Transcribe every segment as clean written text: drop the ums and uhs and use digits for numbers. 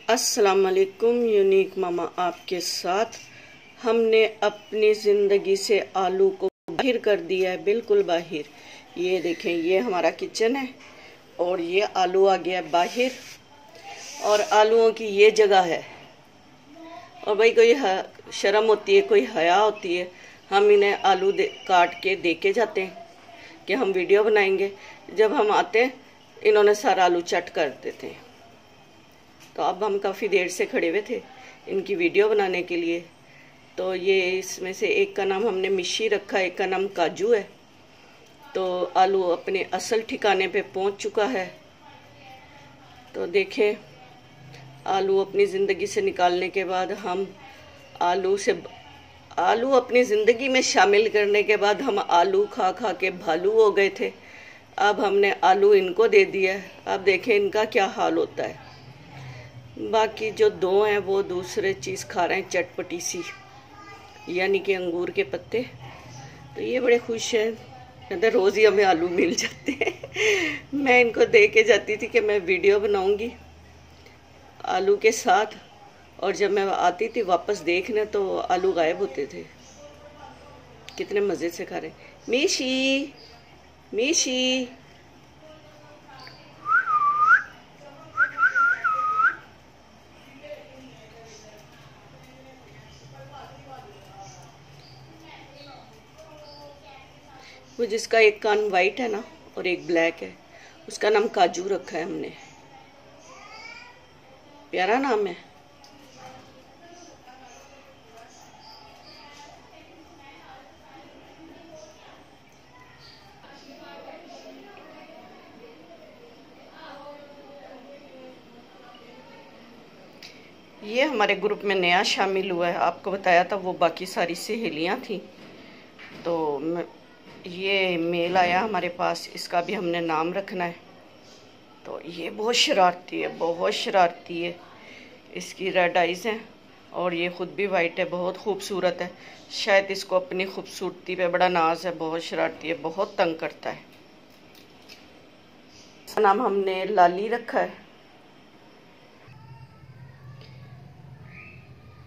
अस्सलाम वालेकुम। यूनिक मामा आपके साथ। हमने अपनी ज़िंदगी से आलू को बाहर कर दिया है, बिल्कुल बाहर। ये देखें, ये हमारा किचन है और ये आलू आ गया बाहर और आलूओं की ये जगह है। और भाई कोई शर्म होती है, कोई हया होती है, हम इन्हें आलू काट के दे के जाते हैं कि हम वीडियो बनाएंगे। जब हम आते हैं इन्होंने सारा आलू चट कर देते हैं। तो अब हम काफ़ी देर से खड़े हुए थे इनकी वीडियो बनाने के लिए। तो ये इसमें से एक का नाम हमने मिशी रखा है, एक का नाम काजू है। तो आलू अपने असल ठिकाने पे पहुंच चुका है। तो देखें, आलू अपनी ज़िंदगी से निकालने के बाद हम आलू अपनी ज़िंदगी में शामिल करने के बाद हम आलू खा खा के भालू हो गए थे। अब हमने आलू इनको दे दिया है। अब देखें इनका क्या हाल होता है। बाकी जो दो हैं वो दूसरे चीज़ खा रहे हैं, चटपटी सी, यानी कि अंगूर के पत्ते। तो ये बड़े खुश हैं, कहते रोज़ ही हमें आलू मिल जाते हैं। मैं इनको दे के जाती थी कि मैं वीडियो बनाऊंगी आलू के साथ, और जब मैं आती थी वापस देखने तो आलू गायब होते थे। कितने मज़े से खा रहे। मीशी मीशी, वो जिसका एक कान वाइट है ना और एक ब्लैक है, उसका नाम काजू रखा है हमने। प्यारा नाम है। ये हमारे ग्रुप में नया शामिल हुआ है, आपको बताया था वो बाकी सारी सहेलियां थी। तो ये मेल आया हमारे पास, इसका भी हमने नाम रखना है। तो ये बहुत शरारती है, बहुत शरारती है। इसकी रेड आइज़ हैं और ये ख़ुद भी वाइट है, बहुत खूबसूरत है। शायद इसको अपनी खूबसूरती पे बड़ा नाज है। बहुत शरारती है, बहुत तंग करता है। इसका नाम हमने लाली रखा है।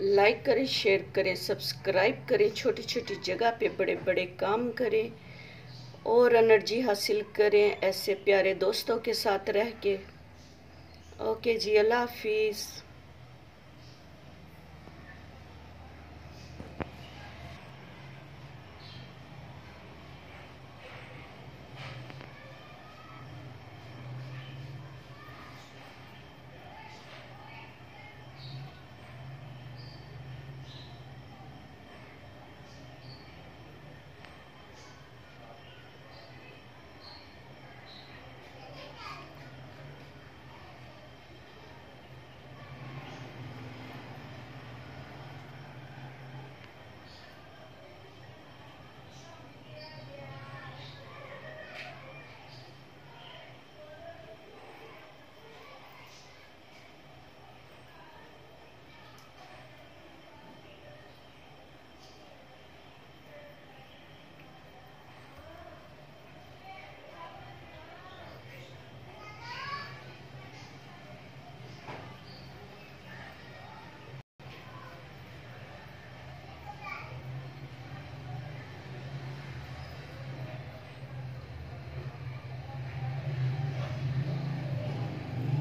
लाइक करें, शेयर करें, सब्सक्राइब करें, छोटी छोटी जगह पे बड़े बड़े काम करें और एनर्जी हासिल करें ऐसे प्यारे दोस्तों के साथ रह के। ओके जी, अल्लाह हाफिज़।